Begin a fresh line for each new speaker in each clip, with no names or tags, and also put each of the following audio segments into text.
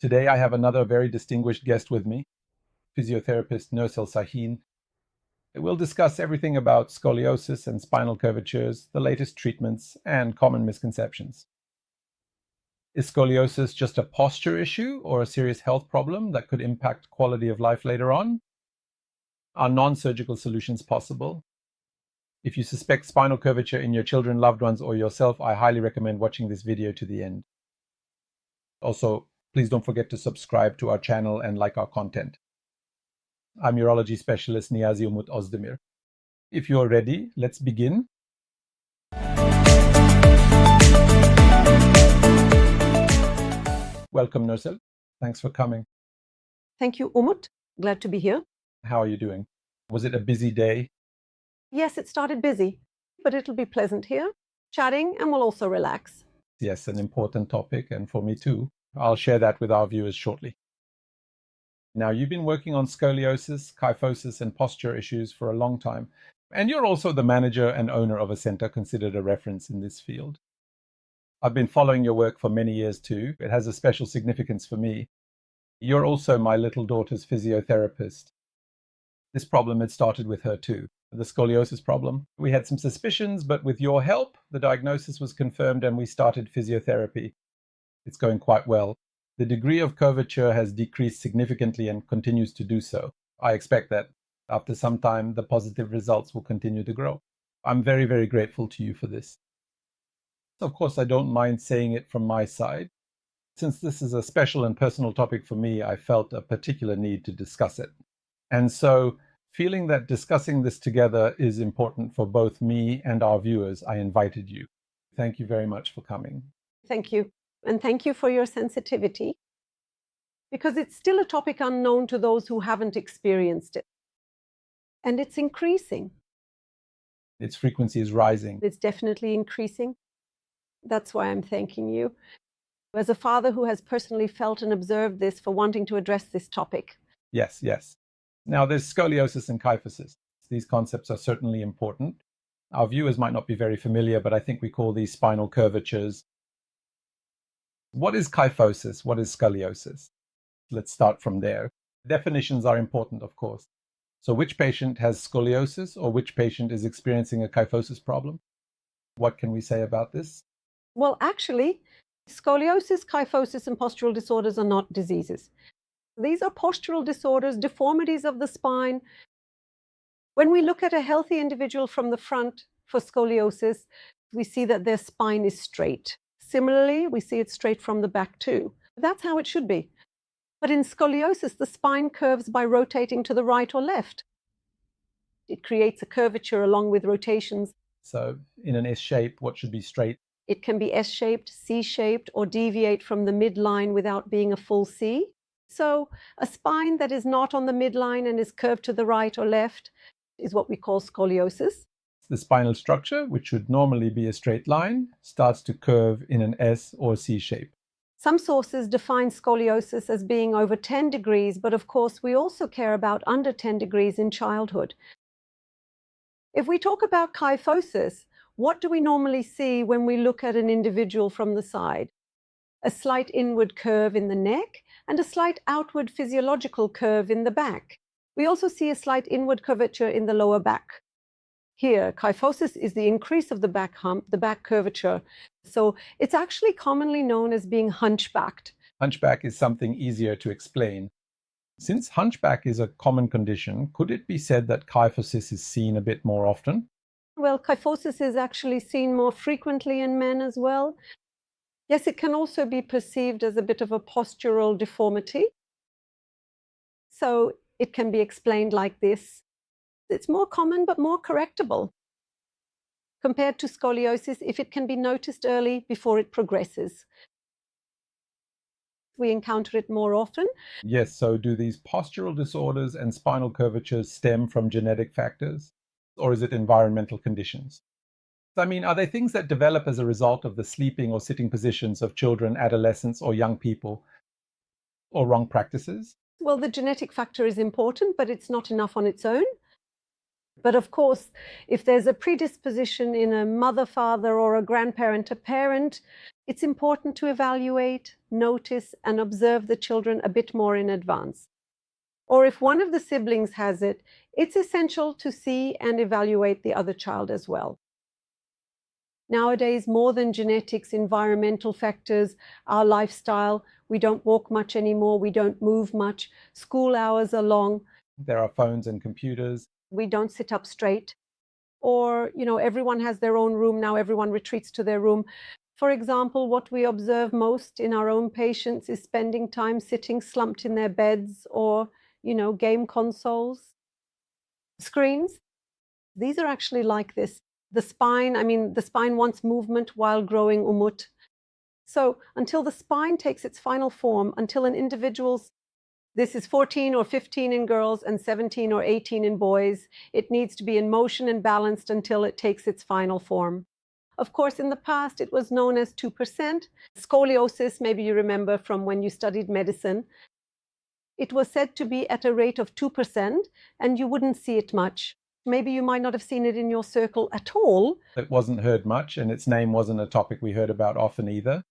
Today I have another very distinguished guest with me, physiotherapist Nursel Şahin. We'll discuss everything about scoliosis and spinal curvatures, the latest treatments, and common misconceptions. Is scoliosis just a posture issue or a serious health problem that could impact quality of life later on? Are non-surgical solutions possible? If you suspect spinal curvature in your children, loved ones, or yourself, I highly recommend watching this video to the end. Also, please don't forget to subscribe to our channel and like our content. I'm urology specialist Niyazi Umut Özdemir. If you're ready, let's begin. Welcome, Nursel. Thanks for coming.
Thank you, Umut. Glad to be here.
How are you doing? Was it a busy day?
Yes, it started busy, but it'll be pleasant here, chatting, and we'll also relax.
Yes, an important topic, and for me too. I'll share that with our viewers shortly. Now, you've been working on scoliosis, kyphosis, and posture issues for a long time, and you're also the manager and owner of a center considered a reference in this field. I've been following your work for many years too. It has a special significance for me. You're also my little daughter's physiotherapist. This problem had started with her too, the scoliosis problem. We had some suspicions, but with your help, the diagnosis was confirmed and we started physiotherapy. It's going quite well. The degree of curvature has decreased significantly and continues to do so. I expect that after some time, the positive results will continue to grow. I'm very, very grateful to you for this. Of course, I don't mind saying it from my side. Since this is a special and personal topic for me, I felt a particular need to discuss it. And so, feeling that discussing this together is important for both me and our viewers, I invited you. Thank you very much for coming.
Thank you. And thank you for your sensitivity, because it's still a topic unknown to those who haven't experienced it. And it's increasing.
Its frequency is rising.
It's definitely increasing. That's why I'm thanking you, as a father who has personally felt and observed this, for wanting to address this topic.
Yes. Now, there's scoliosis and kyphosis. These concepts are certainly important. Our viewers might not be very familiar, but I think we call these spinal curvatures. What is kyphosis? What is scoliosis? Let's start from there. Definitions are important, of course. So which patient has scoliosis or which patient is experiencing a kyphosis problem? What can we say about this?
Well, actually, scoliosis, kyphosis, and postural disorders are not diseases. These are postural disorders, deformities of the spine. When we look at a healthy individual from the front for scoliosis, we see that their spine is straight. Similarly, we see it straight from the back too. That's how it should be. But in scoliosis, the spine curves by rotating to the right or left. It creates a curvature along with rotations.
So in an S shape, what should be straight?
It can be S-shaped, C-shaped, or deviate from the midline without being a full C. So a spine that is not on the midline and is curved to the right or left is what we call scoliosis.
The spinal structure, which should normally be a straight line, starts to curve in an S or C shape.
Some sources define scoliosis as being over 10 degrees, but of course we also care about under 10 degrees in childhood. If we talk about kyphosis, what do we normally see when we look at an individual from the side? A slight inward curve in the neck and a slight outward physiological curve in the back. We also see a slight inward curvature in the lower back. Here, kyphosis is the increase of the back hump, the back curvature. So it's actually commonly known as being hunchbacked.
Hunchback is something easier to explain. Since hunchback is a common condition, could it be said that kyphosis is seen a bit more often?
Well, kyphosis is actually seen more frequently in men as well. Yes, it can also be perceived as a bit of a postural deformity. So it can be explained like this. It's more common but more correctable compared to scoliosis if it can be noticed early before it progresses. We encounter it more often.
Yes, so do these postural disorders and spinal curvatures stem from genetic factors, or is it environmental conditions? I mean, are they things that develop as a result of the sleeping or sitting positions of children, adolescents, or young people, or wrong practices?
Well, the genetic factor is important, but it's not enough on its own. But of course, if there's a predisposition in a mother, father, or a grandparent, a parent, it's important to evaluate, notice, and observe the children a bit more in advance. Or if one of the siblings has it, it's essential to see and evaluate the other child as well. Nowadays, more than genetics, environmental factors, our lifestyle, we don't walk much anymore, we don't move much, school hours are long.
There are phones and computers.
We don't sit up straight. Or, everyone has their own room now, everyone retreats to their room. For example, what we observe most in our own patients is spending time sitting slumped in their beds or, game consoles, screens. These are actually like this. The spine wants movement while growing, Umut. So until the spine takes its final form, until an individual's, this is 14 or 15 in girls and 17 or 18 in boys, it needs to be in motion and balanced until it takes its final form. Of course, in the past, it was known as 2%. Scoliosis, maybe you remember from when you studied medicine. It was said to be at a rate of 2%, and you wouldn't see it much. Maybe you might not have seen it in your circle at all.
It wasn't heard much, and its name wasn't a topic we heard about often either.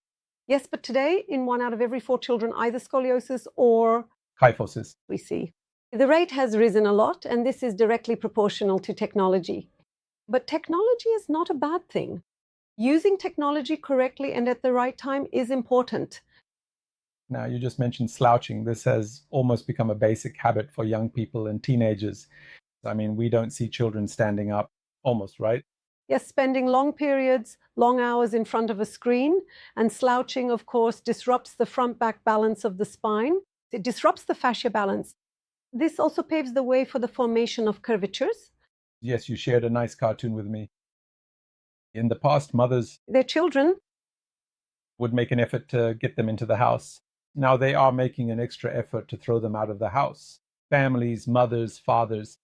Yes, but today, in 1 out of every 4 children, either scoliosis or
Kyphosis.
we see. The rate has risen a lot, and this is directly proportional to technology. But technology is not a bad thing. Using technology correctly and at the right time is important.
Now, you just mentioned slouching. This has almost become a basic habit for young people and teenagers. I mean, we don't see children standing up almost, right?
Yes, spending long periods, long hours in front of a screen, and slouching, of course, disrupts the front-back balance of the spine. It disrupts the fascia balance. This also paves the way for the formation of curvatures.
Yes, you shared a nice cartoon with me. In the past, mothers,
Their children,
would make an effort to get them into the house. Now they are making an extra effort to throw them out of the house. Families, mothers, fathers.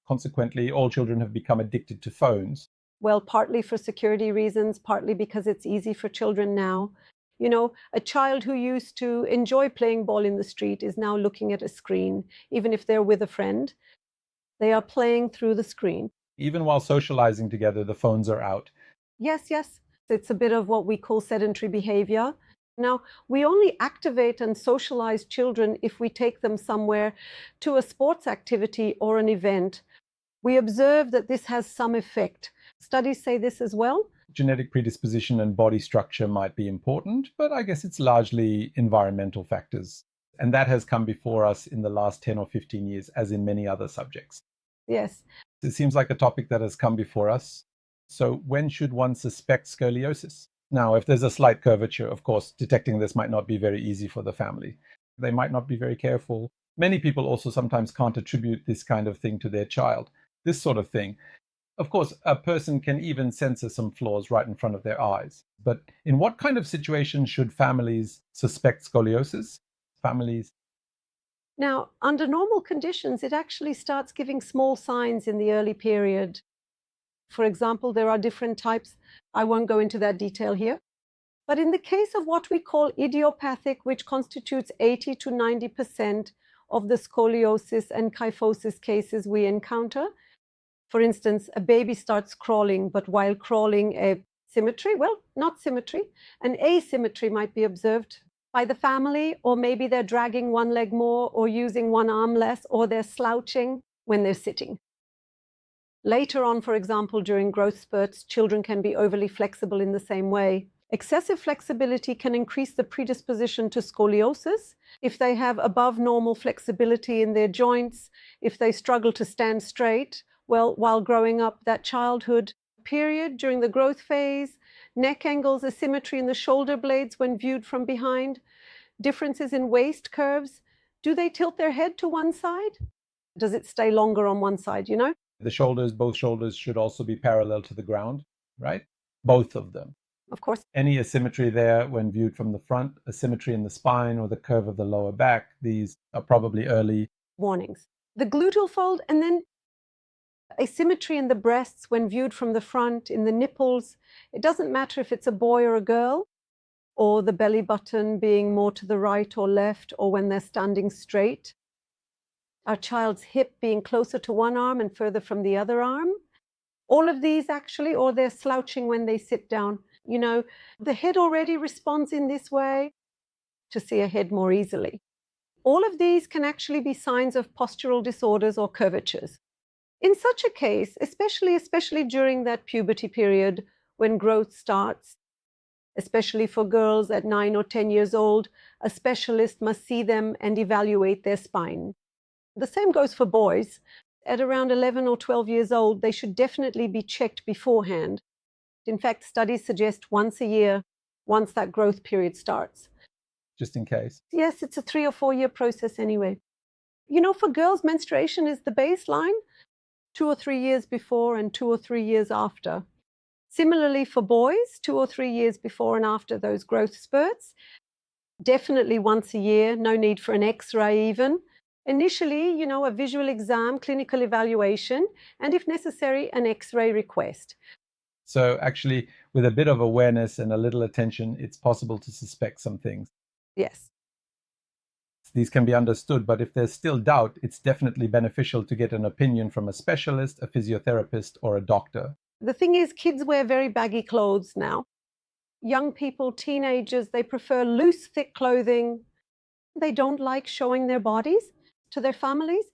Consequently, all children have become addicted to phones.
well, partly for security reasons, partly because it's easy for children now. A child who used to enjoy playing ball in the street is now looking at a screen, even if they're with a friend. They are playing through the screen.
Even while socializing together, the phones are out.
Yes. It's a bit of what we call sedentary behavior. Now, we only activate and socialize children if we take them somewhere to a sports activity or an event. We observe that this has some effect. Studies say this as well.
Genetic predisposition and body structure might be important, but I guess it's largely environmental factors. And that has come before us in the last 10 or 15 years, as in many other subjects.
Yes.
It seems like a topic that has come before us. So when should one suspect scoliosis? Now, if there's a slight curvature, of course, detecting this might not be very easy for the family. They might not be very careful. Many people also sometimes can't attribute this kind of thing to their child. This sort of thing. Of course, a person can even censor some flaws right in front of their eyes. But in what kind of situation should families suspect scoliosis?
Now, under normal conditions, it actually starts giving small signs in the early period. For example, there are different types. I won't go into that detail here. But in the case of what we call idiopathic, which constitutes 80 to 90% of the scoliosis and kyphosis cases we encounter, for instance, a baby starts crawling, but while crawling, an asymmetry might be observed by the family, or maybe they're dragging one leg more or using one arm less, or they're slouching when they're sitting. Later on, for example, during growth spurts, children can be overly flexible in the same way. Excessive flexibility can increase the predisposition to scoliosis. If they have above normal flexibility in their joints, if they struggle to stand straight, well, while growing up, that childhood period during the growth phase, neck angles, asymmetry in the shoulder blades when viewed from behind, differences in waist curves. Do they tilt their head to one side? Does it stay longer on one side,
The shoulders, both shoulders should also be parallel to the ground, right? Both of them.
Of course.
Any asymmetry there when viewed from the front, asymmetry in the spine or the curve of the lower back, these are probably early
warnings. The gluteal fold, and then asymmetry in the breasts when viewed from the front, in the nipples. It doesn't matter if it's a boy or a girl, or the belly button being more to the right or left, or when they're standing straight. Our child's hip being closer to one arm and further from the other arm. All of these actually, or they're slouching when they sit down. The head already responds in this way to see ahead more easily. All of these can actually be signs of postural disorders or curvatures. In such a case, especially during that puberty period when growth starts, especially for girls at 9 or 10 years old, a specialist must see them and evaluate their spine. The same goes for boys. At around 11 or 12 years old, they should definitely be checked beforehand. In fact, studies suggest once a year, once that growth period starts.
Just in case.
Yes, it's a 3 or 4 year process anyway. For girls, menstruation is the baseline 2 or 3 years before and 2 or 3 years after. Similarly for boys, 2 or 3 years before and after those growth spurts. Definitely once a year, no need for an X-ray even. Initially, a visual exam, clinical evaluation, and if necessary, an X-ray request.
So actually, with a bit of awareness and a little attention, it's possible to suspect some things.
Yes.
These can be understood, but if there's still doubt, it's definitely beneficial to get an opinion from a specialist, a physiotherapist, or a doctor.
The thing is, kids wear very baggy clothes now. Young people, teenagers, they prefer loose, thick clothing. They don't like showing their bodies to their families.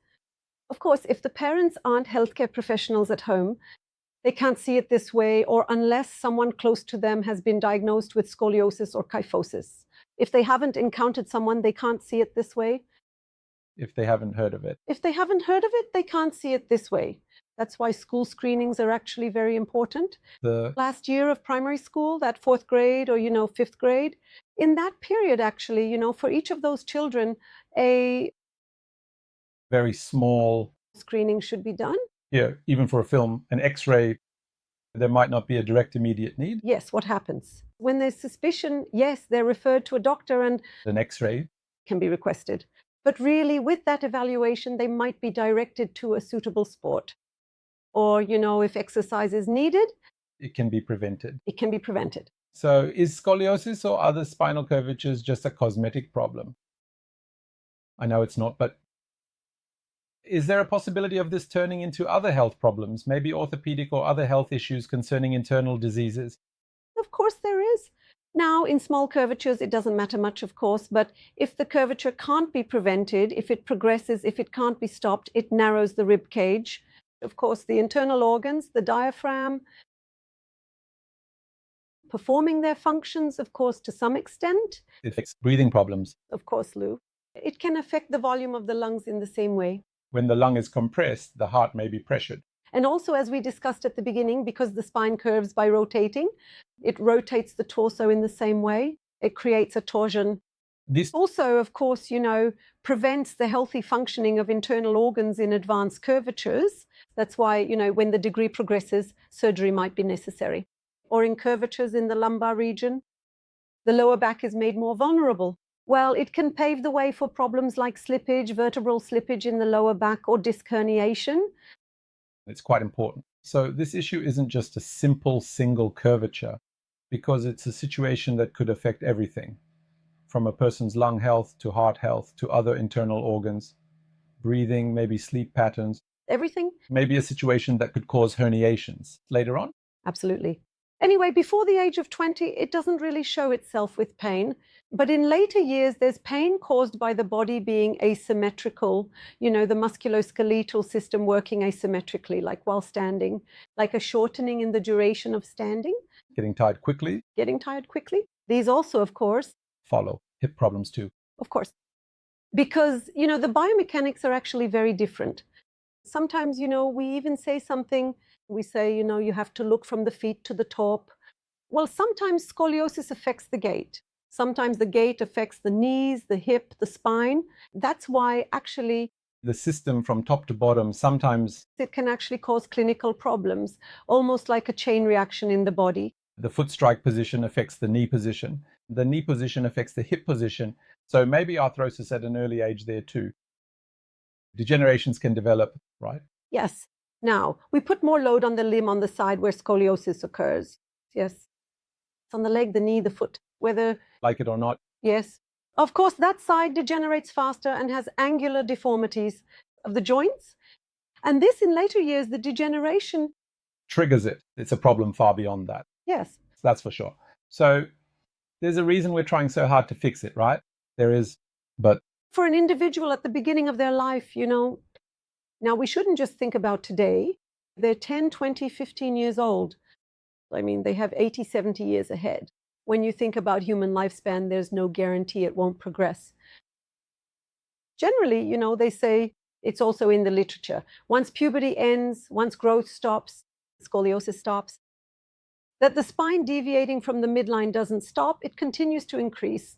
Of course, if the parents aren't healthcare professionals at home, they can't see it this way, or unless someone close to them has been diagnosed with scoliosis or kyphosis. If they haven't encountered someone, they can't see it this way.
If they haven't heard of it.
If they haven't heard of it, they can't see it this way. That's why school screenings are actually very important. The last year of primary school, that 4th grade or, 5th grade, in that period, actually, for each of those children, a
very small
screening should be done.
Yeah, even for a film, an X-ray, there might not be a direct immediate need.
Yes, what happens? When there's suspicion, yes, they're referred to a doctor and
an X-ray
can be requested. But really, with that evaluation, they might be directed to a suitable sport. Or, if exercise is needed,
it can be prevented.
It can be prevented.
So is scoliosis or other spinal curvatures just a cosmetic problem? I know it's not, but is there a possibility of this turning into other health problems, maybe orthopedic or other health issues concerning internal diseases?
Of course there is. Now, in small curvatures, it doesn't matter much, of course, but if the curvature can't be prevented, if it progresses, if it can't be stopped, it narrows the rib cage. Of course, the internal organs, the diaphragm, performing their functions, of course, to some extent.
It affects breathing problems.
Of course, Lou. It can affect the volume of the lungs in the same way.
When the lung is compressed, the heart may be pressured.
And also, as we discussed at the beginning, because the spine curves by rotating, it rotates the torso in the same way. It creates a torsion. This also, of course, prevents the healthy functioning of internal organs in advanced curvatures. That's why, when the degree progresses, surgery might be necessary. Or in curvatures in the lumbar region, the lower back is made more vulnerable. Well, it can pave the way for problems like slippage, vertebral slippage in the lower back, or disc herniation.
It's quite important. So this issue isn't just a simple single curvature, because it's a situation that could affect everything, from a person's lung health to heart health to other internal organs, breathing, maybe sleep patterns.
Everything.
Maybe a situation that could cause herniations later on.
Absolutely. Anyway, before the age of 20, it doesn't really show itself with pain. But in later years, there's pain caused by the body being asymmetrical, the musculoskeletal system working asymmetrically, like while standing, like a shortening in the duration of standing.
Getting tired quickly.
These also, of course,
follow hip problems too.
Of course. Because, the biomechanics are actually very different. Sometimes, we even say something, we say, you have to look from the feet to the top. Well, sometimes scoliosis affects the gait. Sometimes the gait affects the knees, the hip, the spine. That's why actually
the system from top to bottom, sometimes
it can actually cause clinical problems, almost like a chain reaction in the body.
The foot strike position affects the knee position. The knee position affects the hip position. So maybe arthrosis at an early age there too. Degenerations can develop, right?
Yes. Now, we put more load on the limb on the side where scoliosis occurs. Yes. It's on the leg, the knee, the foot, whether
like it or not.
Yes. Of course, that side degenerates faster and has angular deformities of the joints. And this, in later years, the degeneration
triggers it. It's a problem far beyond that.
Yes.
That's for sure. So there's a reason we're trying so hard to fix it, right? There is, but
for an individual at the beginning of their life, now we shouldn't just think about today. They're 10, 20, 15 years old. I mean, they have 80, 70 years ahead. When you think about human lifespan, there's no guarantee it won't progress. Generally, they say, it's also in the literature, once puberty ends, once growth stops, scoliosis stops, that the spine deviating from the midline doesn't stop, it continues to increase,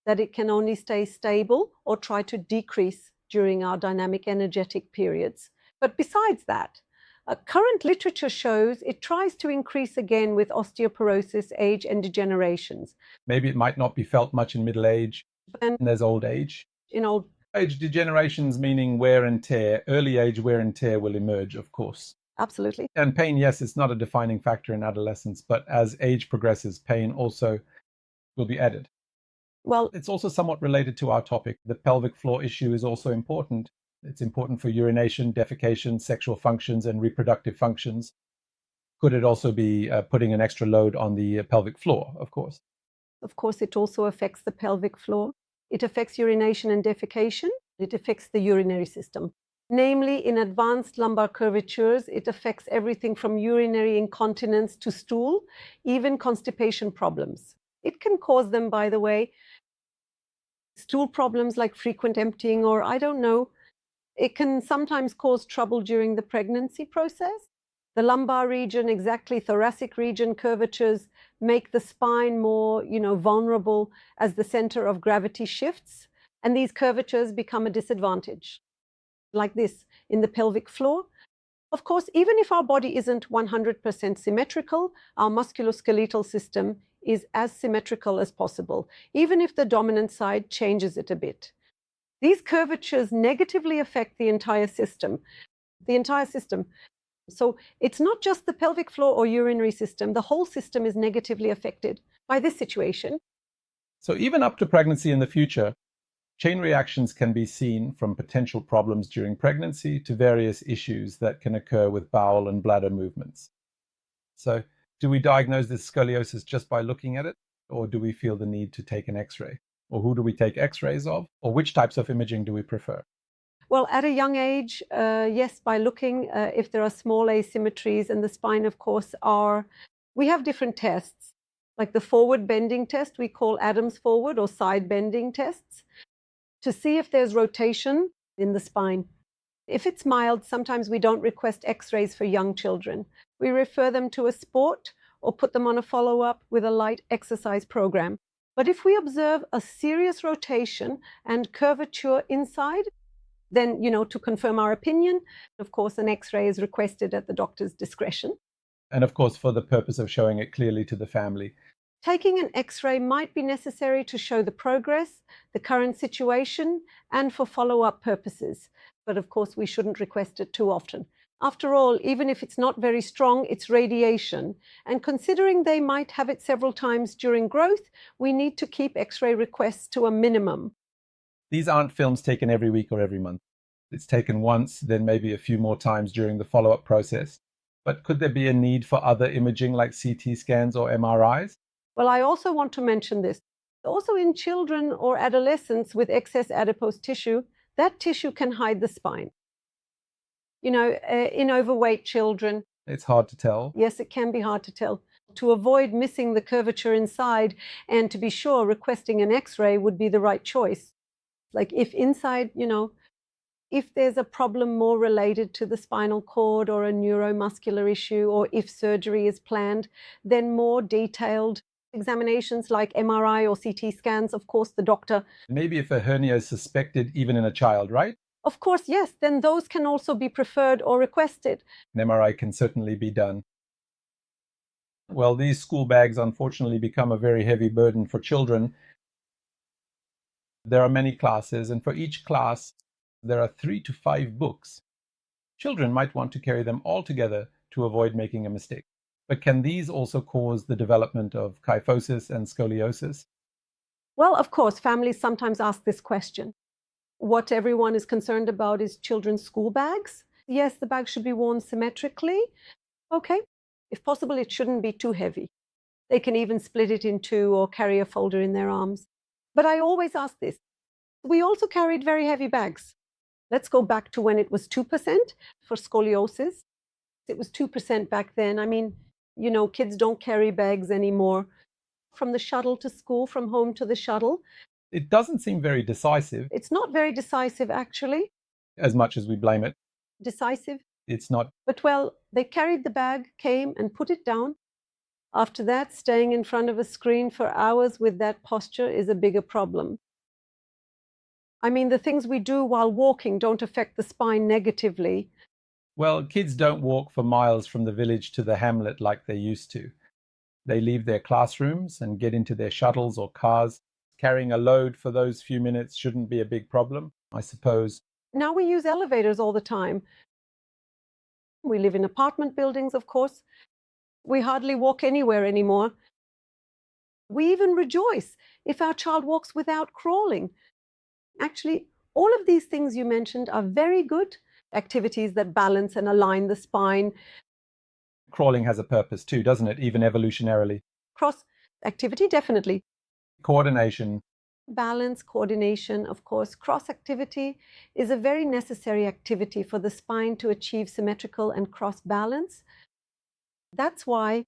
that it can only stay stable or try to decrease during our dynamic energetic periods. But besides that, current literature shows it tries to increase again with osteoporosis, age, and degenerations.
Maybe it might not be felt much in middle age, and there's old age.
In old
age degenerations, meaning wear and tear, early age wear and tear will emerge, of course.
Absolutely.
And pain, yes, it's not a defining factor in adolescence, but as age progresses, pain also will be added.
Well,
it's also somewhat related to our topic. The pelvic floor issue is also important. It's important for urination, defecation, sexual functions, and reproductive functions. Could it also be putting an extra load on the pelvic floor, of course?
Of course, it also affects the pelvic floor. It affects urination and defecation. It affects the urinary system. Namely, in advanced lumbar curvatures, it affects everything from urinary incontinence to stool, even constipation problems. It can cause them, by the way, stool problems like frequent emptying, or I don't know. It can sometimes cause trouble during the pregnancy process. The lumbar region, exactly thoracic region curvatures make the spine more, vulnerable as the center of gravity shifts, and these curvatures become a disadvantage. Like this in the pelvic floor. Of course, even if our body isn't 100% symmetrical, our musculoskeletal system is as symmetrical as possible, even if the dominant side changes it a bit. These curvatures negatively affect the entire system. So it's not just the pelvic floor or urinary system, the whole system is negatively affected by this situation.
So even up to pregnancy in the future, chain reactions can be seen from potential problems during pregnancy to various issues that can occur with bowel and bladder movements. So do we diagnose this scoliosis just by looking at it, or do we feel the need to take an X-ray? Or who do we take X-rays of? Or which types of imaging do we prefer?
Well, at a young age, yes, by looking if there are small asymmetries in the spine, of course, we have different tests, like the forward bending test we call Adams forward or side bending tests, to see if there's rotation in the spine. If it's mild, sometimes we don't request X-rays for young children. We refer them to a sport or put them on a follow-up with a light exercise program. But if we observe a serious rotation and curvature inside, then, to confirm our opinion, of course, an X-ray is requested at the doctor's discretion.
And of course, for the purpose of showing it clearly to the family.
Taking an X-ray might be necessary to show the progress, the current situation, and for follow-up purposes. But of course, we shouldn't request it too often. After all, even if it's not very strong, it's radiation. And considering they might have it several times during growth, we need to keep X-ray requests to a minimum.
These aren't films taken every week or every month. It's taken once, then maybe a few more times during the follow-up process. But could there be a need for other imaging like CT scans or MRIs?
Well, I also want to mention this. Also in children or adolescents with excess adipose tissue, that tissue can hide the spine. In overweight children.
It's hard to tell.
Yes, it can be hard to tell. To avoid missing the curvature inside and to be sure requesting an X-ray would be the right choice. Like if inside, if there's a problem more related to the spinal cord or a neuromuscular issue, or if surgery is planned, then more detailed examinations like MRI or CT scans, of course, the doctor.
Maybe if a hernia is suspected even in a child, right?
Of course, yes, then those can also be preferred or requested.
An MRI can certainly be done. Well, these school bags unfortunately become a very heavy burden for children. There are many classes, and for each class, there are 3 to 5 books. Children might want to carry them all together to avoid making a mistake. But can these also cause the development of kyphosis and scoliosis?
Well, of course, families sometimes ask this question. What everyone is concerned about is children's school bags. Yes, the bag should be worn symmetrically. Okay. If possible, it shouldn't be too heavy. They can even split it in two or carry a folder in their arms. But I always ask this. We also carried very heavy bags. Let's go back to when it was 2% for scoliosis. It was 2% back then. I mean, kids don't carry bags anymore. From the shuttle to school, from home to the shuttle.
It doesn't seem very decisive.
It's not very decisive, actually.
As much as we blame it.
Decisive?
It's not.
But, well, they carried the bag, came and put it down. After that, staying in front of a screen for hours with that posture is a bigger problem. I mean, the things we do while walking don't affect the spine negatively.
Well, kids don't walk for miles from the village to the hamlet like they used to. They leave their classrooms and get into their shuttles or cars. Carrying a load for those few minutes shouldn't be a big problem, I suppose.
Now we use elevators all the time. We live in apartment buildings, of course. We hardly walk anywhere anymore. We even rejoice if our child walks without crawling. Actually, all of these things you mentioned are very good activities that balance and align the spine.
Crawling has a purpose too, doesn't it? Even evolutionarily.
Cross activity, definitely.
Coordination.
Balance, coordination, of course. Cross activity is a very necessary activity for the spine to achieve symmetrical and cross balance. That's why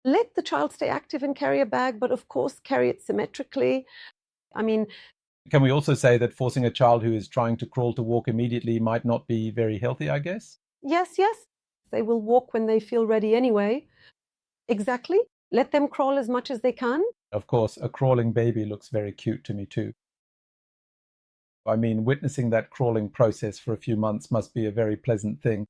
let the child stay active and carry a bag, but of course carry it symmetrically. I mean,
can we also say that forcing a child who is trying to crawl to walk immediately might not be very healthy, I guess?
Yes. They will walk when they feel ready anyway. Exactly. Let them crawl as much as they can.
Of course, a crawling baby looks very cute to me too. I mean, witnessing that crawling process for a few months must be a very pleasant thing,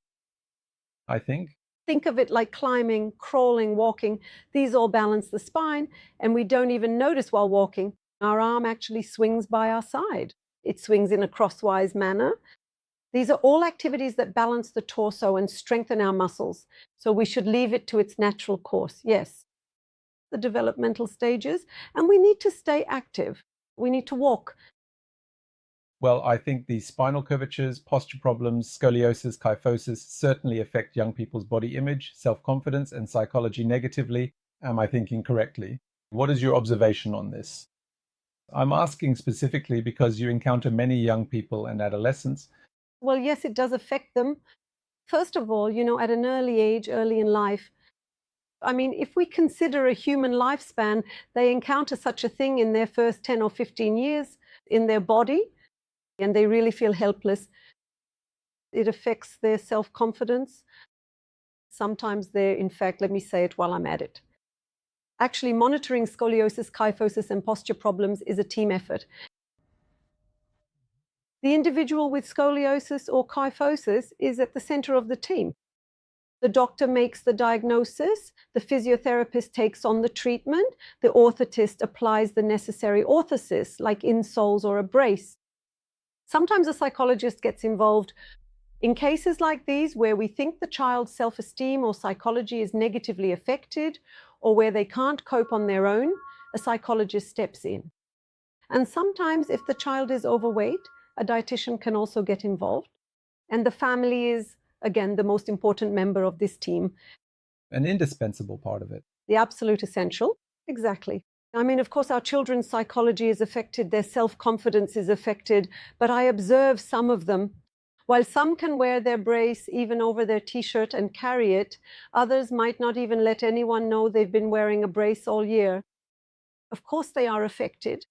I think.
Think of it like climbing, crawling, walking. These all balance the spine, and we don't even notice while walking. Our arm actually swings by our side. It swings in a crosswise manner. These are all activities that balance the torso and strengthen our muscles. So we should leave it to its natural course. Yes, the developmental stages. And we need to stay active. We need to walk.
Well, I think the spinal curvatures, posture problems, scoliosis, kyphosis certainly affect young people's body image, self-confidence, and psychology negatively. Am I thinking correctly? What is your observation on this? I'm asking specifically because you encounter many young people and adolescents.
Well, yes, it does affect them. First of all, at an early age, early in life, I mean, if we consider a human lifespan, they encounter such a thing in their first 10 or 15 years in their body, and they really feel helpless. It affects their self-confidence. Sometimes they're, in fact, let me say it while I'm at it. Actually, monitoring scoliosis, kyphosis, and posture problems is a team effort. The individual with scoliosis or kyphosis is at the center of the team. The doctor makes the diagnosis, the physiotherapist takes on the treatment, the orthotist applies the necessary orthosis, like insoles or a brace. Sometimes a psychologist gets involved. In cases like these, where we think the child's self-esteem or psychology is negatively affected, or where they can't cope on their own, a psychologist steps in. And sometimes, if the child is overweight, a dietitian can also get involved. And the family is, again, the most important member of this team.
An indispensable part of it.
The absolute essential. Exactly. I mean, of course, our children's psychology is affected, their self-confidence is affected, but I observe some of them. While some can wear their brace even over their t-shirt and carry it, others might not even let anyone know they've been wearing a brace all year. Of course, they are affected.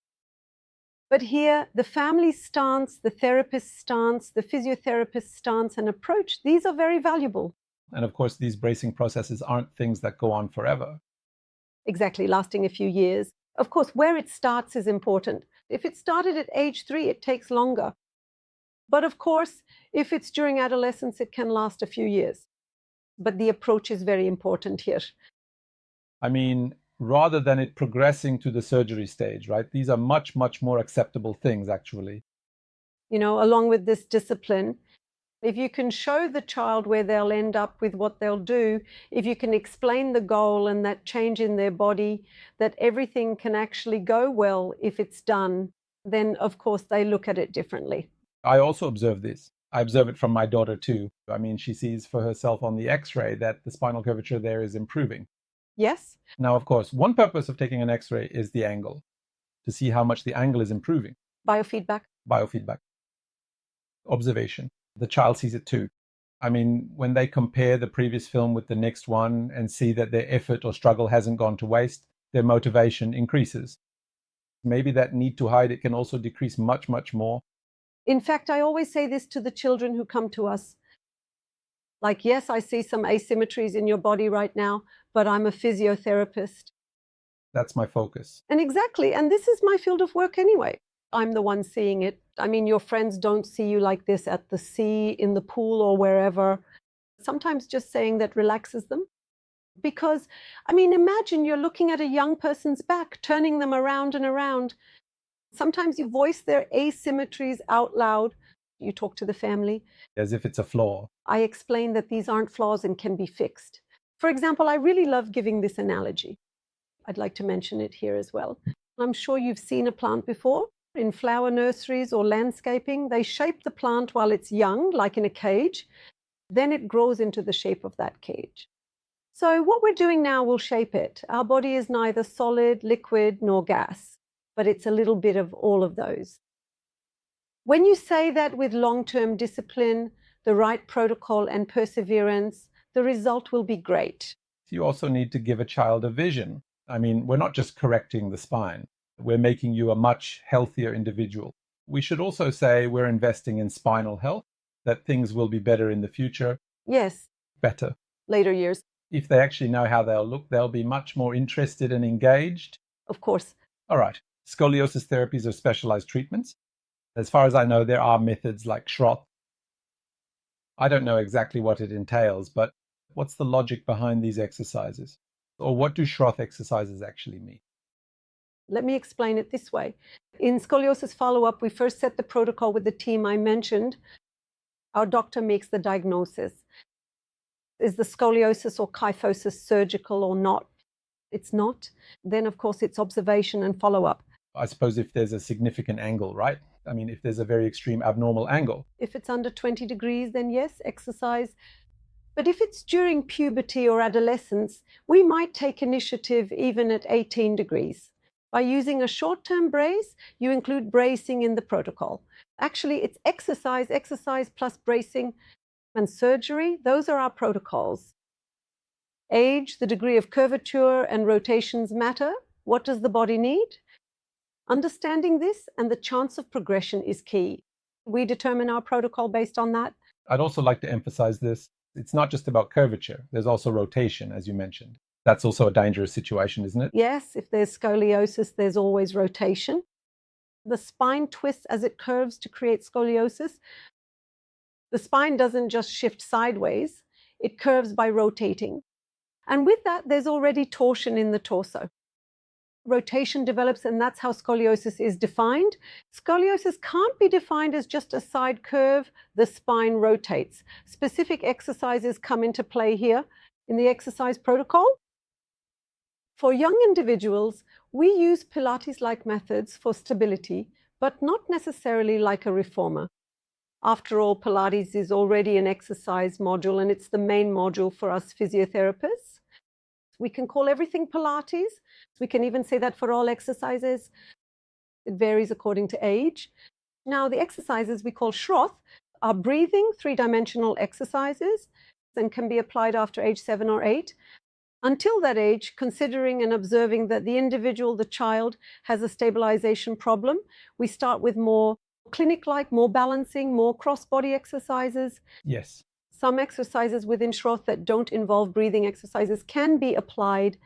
But here, the family stance, the therapist's stance, the physiotherapist's stance and approach, these are very valuable.
And of course, these bracing processes aren't things that go on forever.
Exactly, lasting a few years. Of course, where it starts is important. If it started at age 3, it takes longer. But of course, if it's during adolescence, it can last a few years. But the approach is very important here.
I mean, rather than it progressing to the surgery stage, right? These are much, much more acceptable things, actually.
Along with this discipline, if you can show the child where they'll end up with what they'll do, if you can explain the goal and that change in their body, that everything can actually go well if it's done, then of course they look at it differently.
I also observe this. I observe it from my daughter too. I mean, she sees for herself on the X-ray that the spinal curvature there is improving.
Yes.
Now, of course, one purpose of taking an X-ray is the angle, to see how much the angle is improving.
Biofeedback.
Biofeedback. Observation. The child sees it too. I mean, when they compare the previous film with the next one and see that their effort or struggle hasn't gone to waste, their motivation increases. Maybe that need to hide, it can also decrease much, much more.
In fact, I always say this to the children who come to us. Like, yes, I see some asymmetries in your body right now, but I'm a physiotherapist.
That's my focus.
And exactly, and this is my field of work anyway. I'm the one seeing it. I mean, your friends don't see you like this at the sea, in the pool, or wherever. Sometimes just saying that relaxes them. Because, I mean, imagine you're looking at a young person's back, turning them around and around. Sometimes you voice their asymmetries out loud. You talk to the family.
As if it's a flaw.
I explain that these aren't flaws and can be fixed. For example, I really love giving this analogy. I'd like to mention it here as well. I'm sure you've seen a plant before. In flower nurseries or landscaping, they shape the plant while it's young, like in a cage. Then it grows into the shape of that cage. So what we're doing now will shape it. Our body is neither solid, liquid, nor gas, but it's a little bit of all of those. When you say that with long-term discipline, the right protocol and perseverance, the result will be great.
You also need to give a child a vision. I mean, we're not just correcting the spine. We're making you a much healthier individual. We should also say we're investing in spinal health, that things will be better in the future.
Yes.
Better.
Later years.
If they actually know how they'll look, they'll be much more interested and engaged.
Of course.
All right. Scoliosis therapies are specialized treatments. As far as I know, there are methods like Schroth. I don't know exactly what it entails, but what's the logic behind these exercises? Or what do Schroth exercises actually mean?
Let me explain it this way. In scoliosis follow-up, we first set the protocol with the team I mentioned. Our doctor makes the diagnosis. Is the scoliosis or kyphosis surgical or not? It's not. Then, of course, it's observation and follow-up.
I suppose if there's a significant angle, right? I mean, if there's a very extreme abnormal angle.
If it's under 20 degrees, then yes, exercise. But if it's during puberty or adolescence, we might take initiative even at 18 degrees. By using a short-term brace, you include bracing in the protocol. Actually, it's exercise plus bracing and surgery. Those are our protocols. Age, the degree of curvature and rotations matter. What does the body need? Understanding this and the chance of progression is key. We determine our protocol based on that.
I'd also like to emphasize this. It's not just about curvature. There's also rotation, as you mentioned. That's also a dangerous situation, isn't it?
Yes, if there's scoliosis, there's always rotation. The spine twists as it curves to create scoliosis. The spine doesn't just shift sideways, it curves by rotating. And with that, there's already torsion in the torso. Rotation develops, and that's how scoliosis is defined. Scoliosis can't be defined as just a side curve. The spine rotates. Specific exercises come into play here in the exercise protocol. For young individuals, we use Pilates-like methods for stability, but not necessarily like a reformer. After all, Pilates is already an exercise module, and it's the main module for us physiotherapists. We can call everything Pilates. We can even say that for all exercises. It varies according to age. Now, the exercises we call Schroth are breathing, three-dimensional exercises, and can be applied after age 7 or 8. Until that age, considering and observing that the individual, the child, has a stabilization problem, we start with more clinic-like, more balancing, more cross-body exercises.
Yes.
Some exercises within Schroth that don't involve breathing exercises can be applied.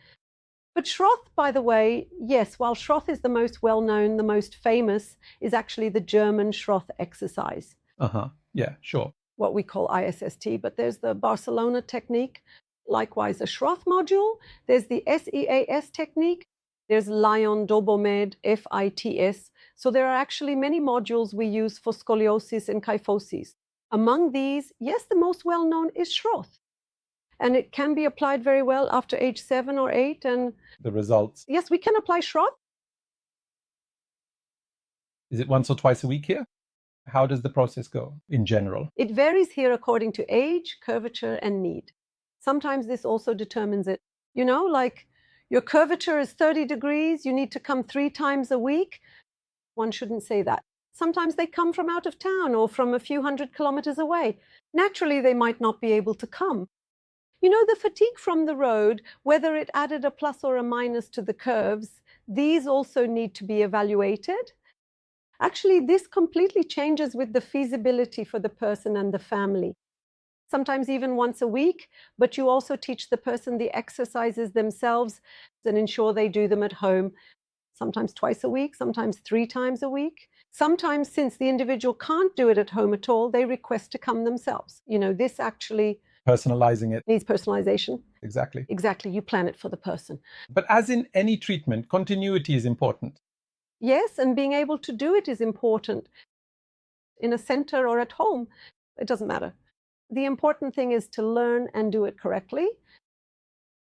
But Schroth, by the way, yes, while Schroth is the most well-known, the most famous, is actually the German Schroth exercise.
Yeah, sure.
What we call ISST, but there's the Barcelona technique. Likewise, a Schroth module. There's the SEAS technique. There's Lion Dobomed, FITS. So there are actually many modules we use for scoliosis and kyphosis. Among these, yes, the most well-known is Schroth. And it can be applied very well after age 7 or 8. And
the results.
Yes, we can apply Schroth.
Is it once or twice a week here? How does the process go in general?
It varies here according to age, curvature, and need. Sometimes this also determines it. Like your curvature is 30 degrees, you need to come 3 times a week. One shouldn't say that. Sometimes they come from out of town or from a few hundred kilometers away. Naturally, they might not be able to come. The fatigue from the road, whether it added a plus or a minus to the curves, these also need to be evaluated. Actually, this completely changes with the feasibility for the person and the family. Sometimes even once a week, but you also teach the person the exercises themselves and ensure they do them at home. Sometimes twice a week, sometimes 3 times a week. Sometimes, since the individual can't do it at home at all, they request to come themselves. This actually
Personalizing it.
needs personalization.
Exactly.
Exactly. You plan it for the person.
But as in any treatment, continuity is important.
Yes, and being able to do it is important. In a center or at home, it doesn't matter. The important thing is to learn and do it correctly.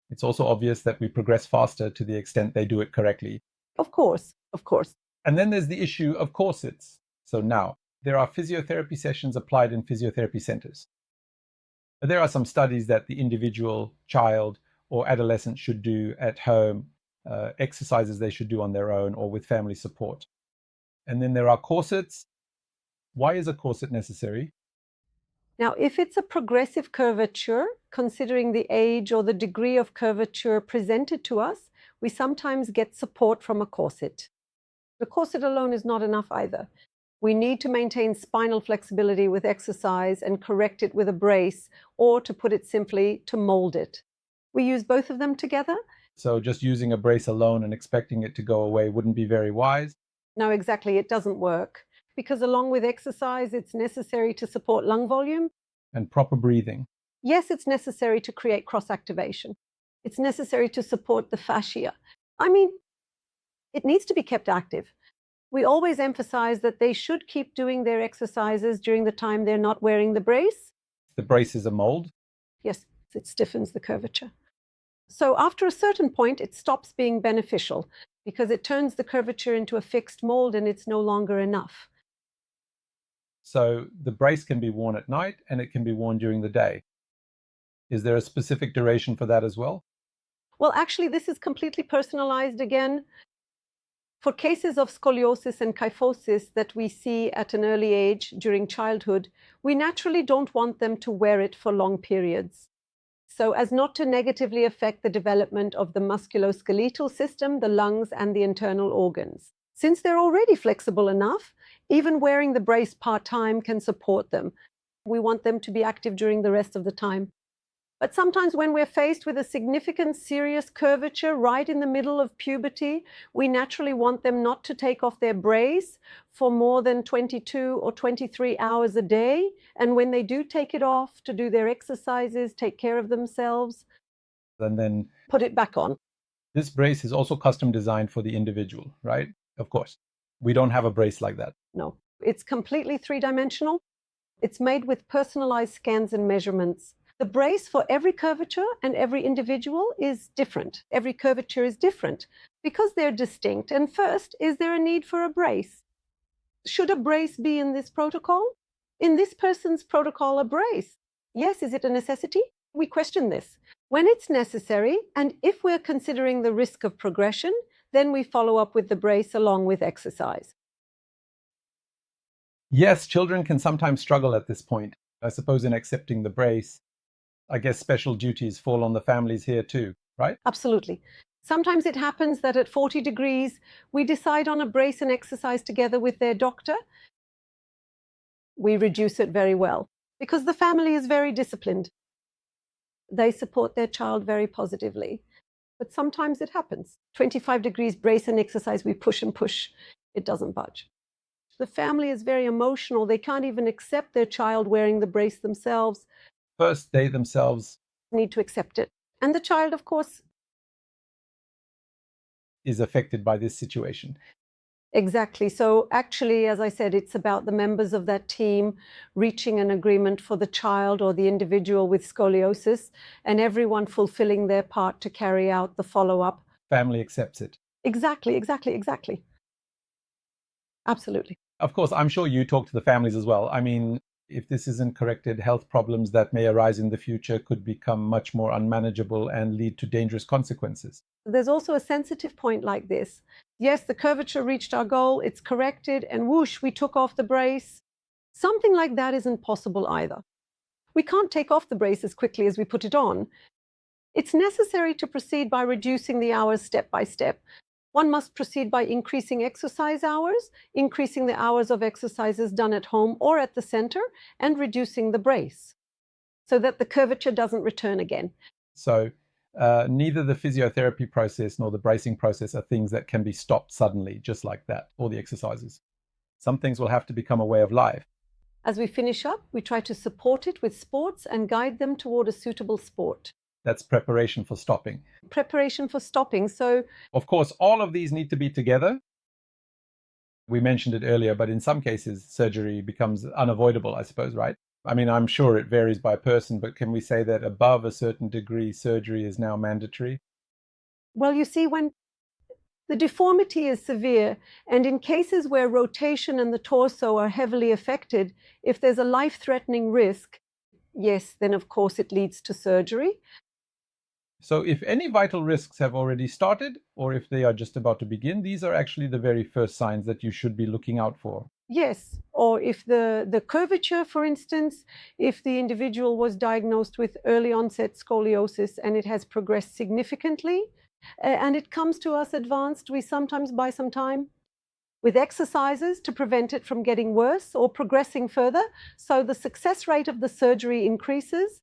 It's also obvious that we progress faster to the extent they do it correctly.
Of course, of course.
And then there's the issue of corsets. So now, there are physiotherapy sessions applied in physiotherapy centers. There are some studies that the individual child or adolescent should do at home, exercises they should do on their own or with family support. And then there are corsets. Why is a corset necessary?
Now, if it's a progressive curvature, considering the age or the degree of curvature presented to us, we sometimes get support from a corset. The corset alone is not enough either. We need to maintain spinal flexibility with exercise and correct it with a brace, or to put it simply, to mold it. We use both of them together.
So just using a brace alone and expecting it to go away wouldn't be very wise.
No, exactly. It doesn't work. Because along with exercise, it's necessary to support lung volume.
And proper breathing.
Yes, it's necessary to create cross-activation. It's necessary to support the fascia. I mean, it needs to be kept active. We always emphasize that they should keep doing their exercises during the time they're not wearing the brace.
The brace is a mold?
Yes, it stiffens the curvature. So after a certain point, it stops being beneficial because it turns the curvature into a fixed mold and it's no longer enough.
So the brace can be worn at night and it can be worn during the day. Is there a specific duration for that as well?
Well, actually, this is completely personalized again. For cases of scoliosis and kyphosis that we see at an early age during childhood, we naturally don't want them to wear it for long periods, so as not to negatively affect the development of the musculoskeletal system, the lungs, and the internal organs. Since they're already flexible enough, even wearing the brace part-time can support them. We want them to be active during the rest of the time. But sometimes when we're faced with a significant serious curvature right in the middle of puberty, we naturally want them not to take off their brace for more than 22 or 23 hours a day. And when they do take it off, to do their exercises, take care of themselves,
and then
put it back on.
This brace is also custom designed for the individual, right? Of course. We don't have a brace like that.
No, it's completely three-dimensional. It's made with personalized scans and measurements. The brace for every curvature and every individual is different. Every curvature is different because they're distinct. And first, is there a need for a brace? Should a brace be in this protocol? In this person's protocol, a brace? Yes, is it a necessity? We question this. When it's necessary, and if we're considering the risk of progression, then we follow up with the brace along with exercise.
Yes, children can sometimes struggle at this point. I suppose in accepting the brace, I guess special duties fall on the families here too, right?
Absolutely. Sometimes it happens that at 40 degrees, we decide on a brace and exercise together with their doctor. We reduce it very well because the family is very disciplined. They support their child very positively. But sometimes it happens. 25 degrees brace and exercise, we push and push. It doesn't budge. The family is very emotional. They can't even accept their child wearing the brace themselves.
First, they themselves
need to accept it. And the child, of course,
is affected by this situation.
Exactly. So actually, as I said, it's about the members of that team reaching an agreement for the child or the individual with scoliosis and everyone fulfilling their part to carry out the follow-up.
Family accepts it.
Exactly. Absolutely.
Of course, I'm sure you talk to the families as well. I mean, If this isn't corrected, health problems that may arise in the future could become much more unmanageable and lead to dangerous consequences.
There's also a sensitive point like this. Yes, the curvature reached our goal, it's corrected, and whoosh, we took off the brace. Something like that isn't possible either. We can't take off the brace as quickly as we put it on. It's necessary to proceed by reducing the hours step by step. One must proceed by increasing exercise hours, increasing the hours of exercises done at home or at the center, and reducing the brace so that the curvature doesn't return again.
So neither the physiotherapy process nor the bracing process are things that can be stopped suddenly, just like that, or the exercises. Some things will have to become a way of life.
As we finish up, we try to support it with sports and guide them toward a suitable sport.
That's preparation for stopping.
Preparation for stopping. So,
of course, all of these need to be together. We mentioned it earlier, but in some cases, surgery becomes unavoidable, I suppose, right? I mean, I'm sure it varies by person, but can we say that above a certain degree, surgery is now mandatory?
Well, you see, when the deformity is severe, and in cases where rotation and the torso are heavily affected, if there's a life-threatening risk, yes, then of course it leads to surgery.
So if any vital risks have already started, or if they are just about to begin, these are actually the very first signs that you should be looking out for.
Yes, or if the curvature, for instance, if the individual was diagnosed with early onset scoliosis and it has progressed significantly, and it comes to us advanced, we sometimes buy some time with exercises to prevent it from getting worse or progressing further, so the success rate of the surgery increases,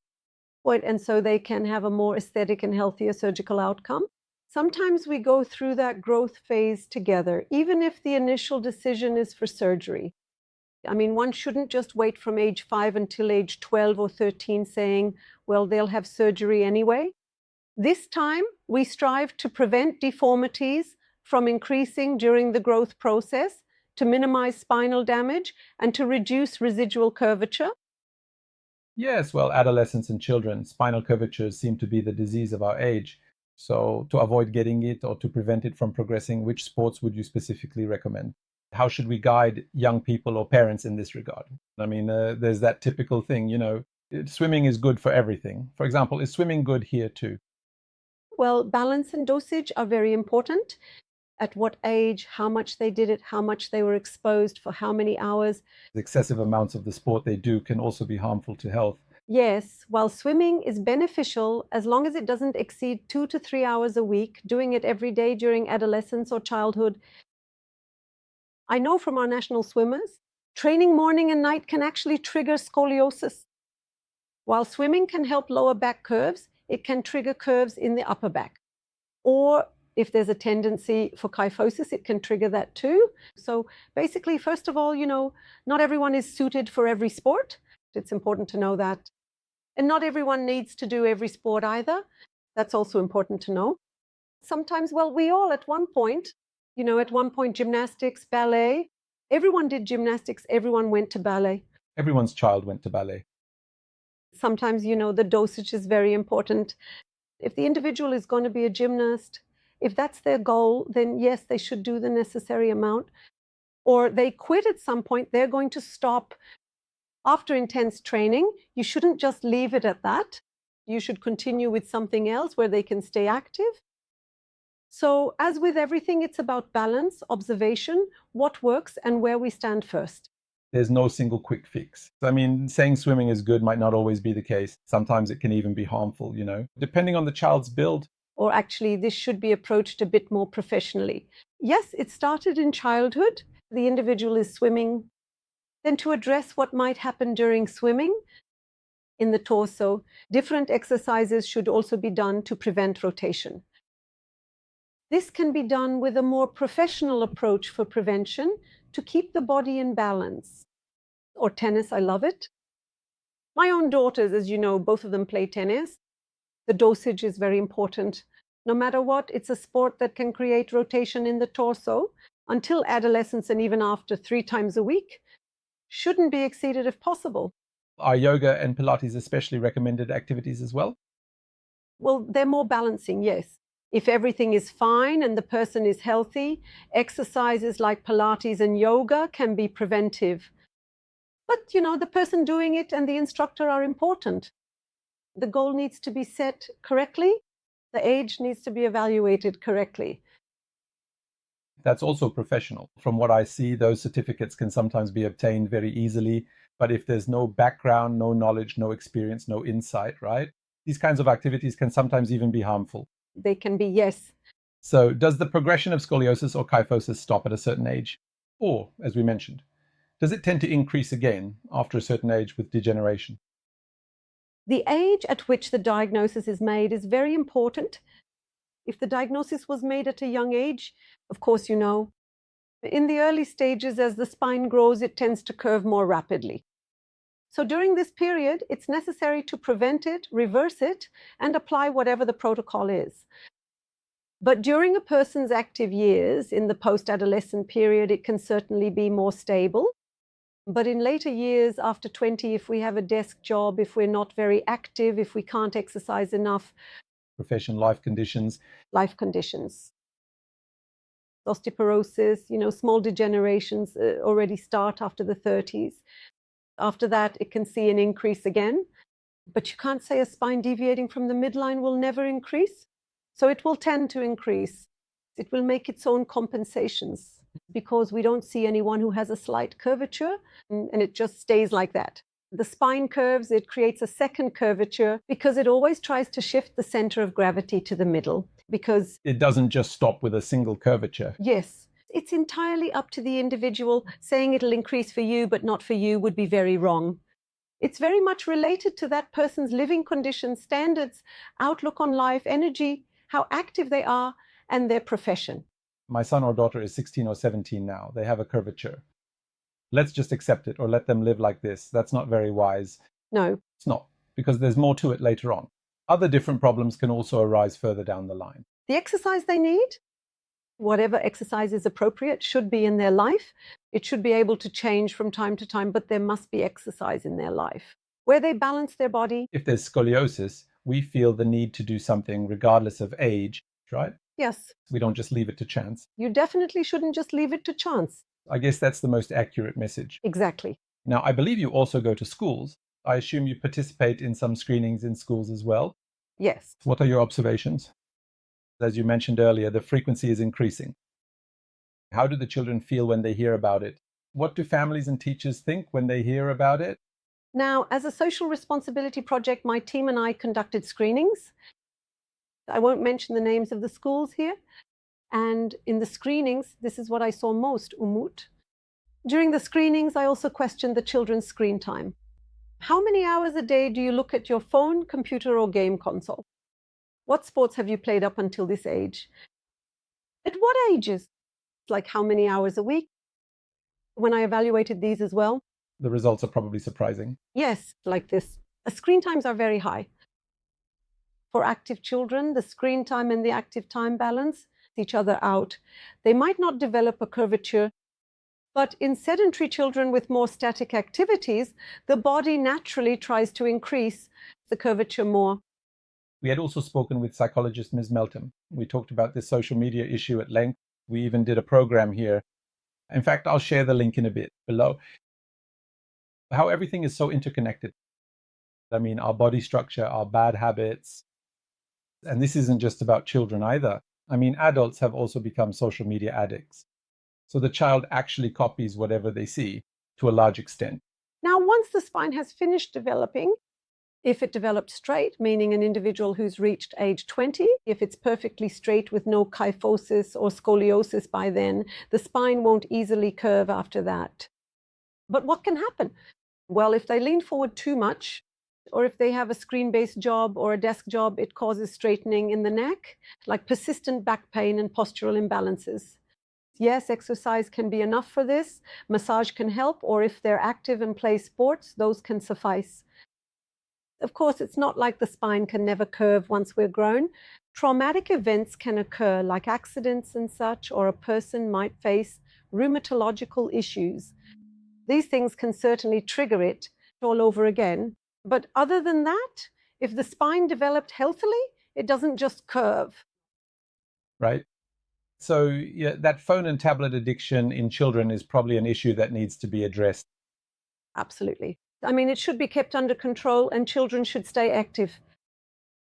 and so they can have a more aesthetic and healthier surgical outcome. Sometimes we go through that growth phase together, even if the initial decision is for surgery. I mean, one shouldn't just wait from age 5 until age 12 or 13 saying, well, they'll have surgery anyway. This time, we strive to prevent deformities from increasing during the growth process, to minimize spinal damage, and to reduce residual curvature.
Yes, well, adolescents and children, spinal curvatures seem to be the disease of our age. So to avoid getting it or to prevent it from progressing, which sports would you specifically recommend? How should we guide young people or parents in this regard? I mean, there's that typical thing, swimming is good for everything. For example, is swimming good here too?
Well, balance and dosage are very important. At what age, how much they did it, how much they were exposed, for how many hours.
Excessive amounts of the sport they do can also be harmful to health.
Yes, while swimming is beneficial as long as it doesn't exceed 2 to 3 hours a week, doing it every day during adolescence or childhood. I know from our national swimmers, training morning and night can actually trigger scoliosis. While swimming can help lower back curves, it can trigger curves in the upper back. Or if there's a tendency for kyphosis, it can trigger that too. So basically, first of all, not everyone is suited for every sport. It's important to know that. And not everyone needs to do every sport either. That's also important to know. Sometimes, well, we all at one point, gymnastics, ballet. Everyone did gymnastics, everyone went to ballet.
Everyone's child went to ballet.
Sometimes, the dosage is very important. If the individual is going to be a gymnast, if that's their goal, then yes, they should do the necessary amount. Or they quit at some point, they're going to stop. After intense training, you shouldn't just leave it at that. You should continue with something else where they can stay active. So as with everything, it's about balance, observation, what works, and where we stand first.
There's no single quick fix. I mean, saying swimming is good might not always be the case. Sometimes it can even be harmful, depending on the child's build.
Or actually, this should be approached a bit more professionally. Yes, it started in childhood. The individual is swimming. Then to address what might happen during swimming in the torso, different exercises should also be done to prevent rotation. This can be done with a more professional approach for prevention to keep the body in balance. Or tennis, I love it. My own daughters, as you know, both of them play tennis. The dosage is very important. No matter what, it's a sport that can create rotation in the torso until adolescence, and even after 3 times a week. Shouldn't be exceeded if possible.
Are yoga and Pilates especially recommended activities as well?
Well, they're more balancing, yes. If everything is fine and the person is healthy, exercises like Pilates and yoga can be preventive. But, the person doing it and the instructor are important. The goal needs to be set correctly. The age needs to be evaluated correctly.
That's also professional. From what I see, those certificates can sometimes be obtained very easily. But if there's no background, no knowledge, no experience, no insight, right? These kinds of activities can sometimes even be harmful.
They can be, yes.
So does the progression of scoliosis or kyphosis stop at a certain age? Or, as we mentioned, does it tend to increase again after a certain age with degeneration?
The age at which the diagnosis is made is very important. If the diagnosis was made at a young age, of course, in the early stages, as the spine grows, it tends to curve more rapidly. So during this period, it's necessary to prevent it, reverse it, and apply whatever the protocol is. But during a person's active years, in the post-adolescent period, it can certainly be more stable. But in later years, after 20, if we have a desk job, if we're not very active, if we can't exercise enough,
Profession, life conditions,
osteoporosis, small degenerations already start after the 30s. After that, it can see an increase again. But you can't say a spine deviating from the midline will never increase. So it will tend to increase. It will make its own compensations because we don't see anyone who has a slight curvature and it just stays like that. The spine curves, it creates a second curvature because it always tries to shift the center of gravity to the middle because
it doesn't just stop with a single curvature.
Yes. It's entirely up to the individual. Saying it'll increase for you but not for you would be very wrong. It's very much related to that person's living conditions, standards, outlook on life, energy, how active they are, and their profession.
My son or daughter is 16 or 17 now. They have a curvature. Let's just accept it or let them live like this. That's not very wise.
No.
It's not, because there's more to it later on. Other different problems can also arise further down the line.
The exercise they need, whatever exercise is appropriate, should be in their life. It should be able to change from time to time, but there must be exercise in their life where they balance their body.
If there's scoliosis, we feel the need to do something regardless of age, right?
Yes.
We don't just leave it to chance.
You definitely shouldn't just leave it to chance.
I guess that's the most accurate message.
Exactly.
Now, I believe you also go to schools. I assume you participate in some screenings in schools as well.
Yes.
What are your observations? As you mentioned earlier, the frequency is increasing. How do the children feel when they hear about it? What do families and teachers think when they hear about it?
Now, as a social responsibility project, my team and I conducted screenings. I won't mention the names of the schools here. And in the screenings, this is what I saw most, Umut. During the screenings, I also questioned the children's screen time. How many hours a day do you look at your phone, computer, or game console? What sports have you played up until this age? At what ages? Like how many hours a week? When I evaluated these as well.
The results are probably surprising.
Yes, like this. Screen times are very high. For active children, the screen time and the active time balance each other out. They might not develop a curvature, but in sedentary children with more static activities, the body naturally tries to increase the curvature more.
We had also spoken with psychologist Ms. Melton. We talked about this social media issue at length. We even did a program here. In fact, I'll share the link in a bit below. How everything is so interconnected. I mean, our body structure, our bad habits. And this isn't just about children either. I mean, adults have also become social media addicts. So the child actually copies whatever they see to a large extent.
Now, once the spine has finished developing, if it developed straight, meaning an individual who's reached age 20, if it's perfectly straight with no kyphosis or scoliosis by then, the spine won't easily curve after that. But what can happen? Well, if they lean forward too much, or if they have a screen-based job or a desk job, it causes straightening in the neck, like persistent back pain and postural imbalances. Yes, exercise can be enough for this. Massage can help, or if they're active and play sports, those can suffice. Of course, it's not like the spine can never curve once we're grown. Traumatic events can occur, like accidents and such, or a person might face rheumatological issues. These things can certainly trigger it all over again. But other than that, if the spine developed healthily, it doesn't just curve.
Right? So yeah, that phone and tablet addiction in children is probably an issue that needs to be addressed.
Absolutely. I mean, it should be kept under control and children should stay active.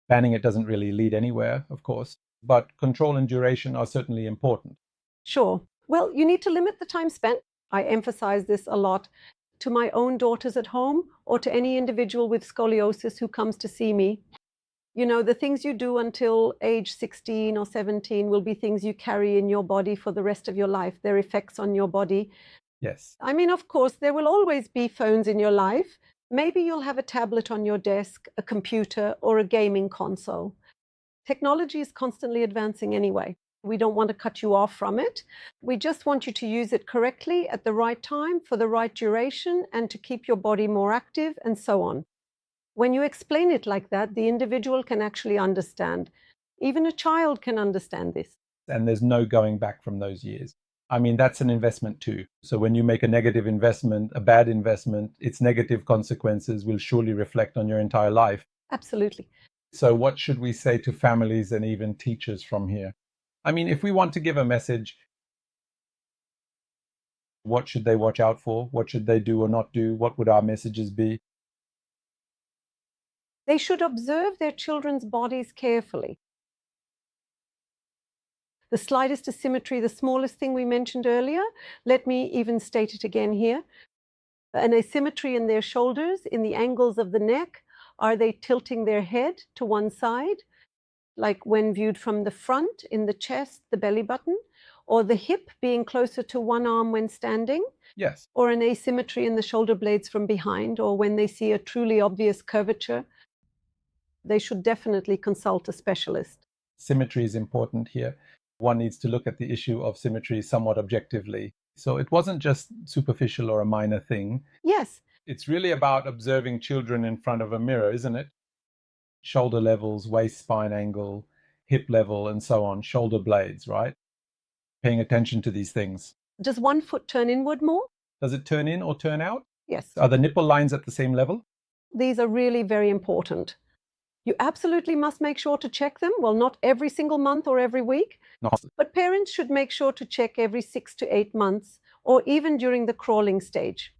Banning it doesn't really lead anywhere, of course, but control and duration are certainly important.
Sure. Well, you need to limit the time spent. I emphasize this a lot to my own daughters at home or to any individual with scoliosis who comes to see me. You know, the things you do until age 16 or 17 will be things you carry in your body for the rest of your life, their effects on your body.
Yes.
I mean, of course, there will always be phones in your life. Maybe you'll have a tablet on your desk, a computer, or a gaming console. Technology is constantly advancing anyway. We don't want to cut you off from it. We just want you to use it correctly at the right time for the right duration and to keep your body more active and so on. When you explain it like that, the individual can actually understand. Even a child can understand this.
And there's no going back from those years. I mean, that's an investment too. So when you make a negative investment, a bad investment, its negative consequences will surely reflect on your entire life.
Absolutely.
So what should we say to families and even teachers from here? I mean, if we want to give a message, what should they watch out for? What should they do or not do? What would our messages be?
They should observe their children's bodies carefully. The slightest asymmetry, the smallest thing we mentioned earlier, let me even state it again here. An asymmetry in their shoulders, in the angles of the neck. Are they tilting their head to one side, like when viewed from the front, in the chest, the belly button, or the hip being closer to one arm when standing?
Yes.
Or an asymmetry in the shoulder blades from behind, or when they see a truly obvious curvature? They should definitely consult a specialist.
Symmetry is important here. One needs to look at the issue of symmetry somewhat objectively. So it wasn't just superficial or a minor thing.
Yes.
It's really about observing children in front of a mirror, isn't it? Shoulder levels, waist spine angle, hip level, and so on, shoulder blades, right? Paying attention to these things.
Does one foot turn inward more?
Does it turn in or turn out?
Yes.
Are the nipple lines at the same level?
These are really very important. You absolutely must make sure to check them. Well, not every single month or every week,
No.
but parents should make sure to check every 6 to 8 months or even during the crawling stage.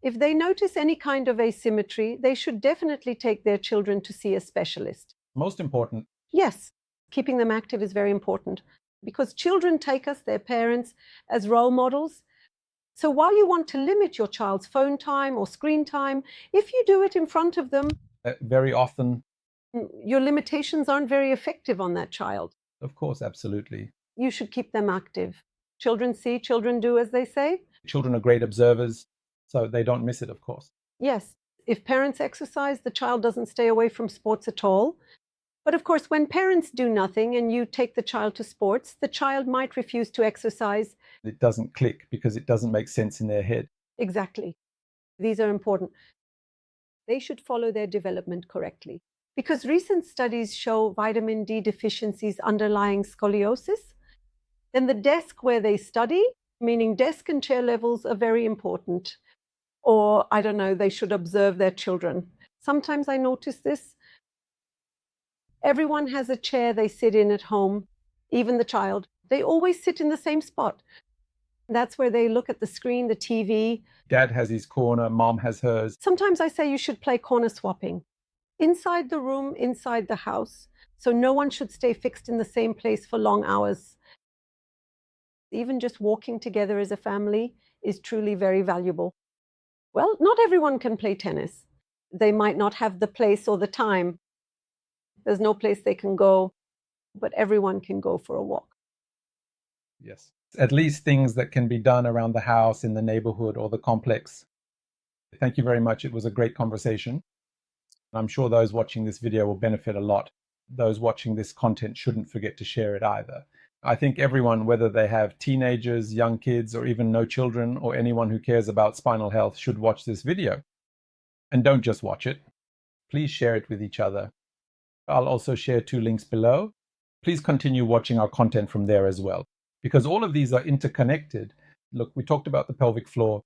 If they notice any kind of asymmetry, they should definitely take their children to see a specialist.
Most important.
Yes, keeping them active is very important because children take us, their parents, as role models. So while you want to limit your child's phone time or screen time, if you do it in front of them,
very often,
your limitations aren't very effective on that child.
Of course, absolutely.
You should keep them active. Children see, children do, as they say.
Children are great observers, so they don't miss it, of course.
Yes, if parents exercise, the child doesn't stay away from sports at all. But of course, when parents do nothing and you take the child to sports, the child might refuse to exercise.
It doesn't click because it doesn't make sense in their head.
Exactly. These are important. They should follow their development correctly. Because recent studies show vitamin D deficiencies underlying scoliosis. Then the desk where they study, meaning desk and chair levels, are very important. Or, I don't know, they should observe their children. Sometimes I notice this. Everyone has a chair they sit in at home, even the child. They always sit in the same spot. That's where they look at the screen, the TV.
Dad has his corner, mom has hers.
Sometimes I say you should play corner swapping. Inside the room, inside the house. So no one should stay fixed in the same place for long hours. Even just walking together as a family is truly very valuable. Well, not everyone can play tennis. They might not have the place or the time. There's no place they can go, but everyone can go for a walk.
Yes. At least things that can be done around the house, in the neighborhood, or the complex. Thank you very much. It was a great conversation. I'm sure those watching this video will benefit a lot. Those watching this content shouldn't forget to share it either. I think everyone, whether they have teenagers, young kids, or even no children, or anyone who cares about spinal health, should watch this video. And don't just watch it. Please share it with each other. I'll also share 2 links below. Please continue watching our content from there as well, because all of these are interconnected. Look, we talked about the pelvic floor.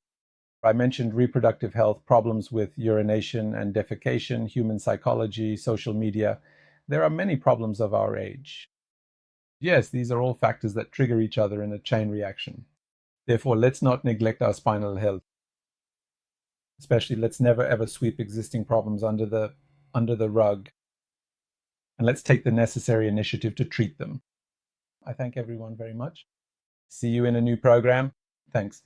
I mentioned reproductive health, problems with urination and defecation, human psychology, social media. There are many problems of our age. Yes, these are all factors that trigger each other in a chain reaction. Therefore, let's not neglect our spinal health. Especially, let's never ever sweep existing problems under the rug, and let's take the necessary initiative to treat them. I thank everyone very much. See you in a new program. Thanks.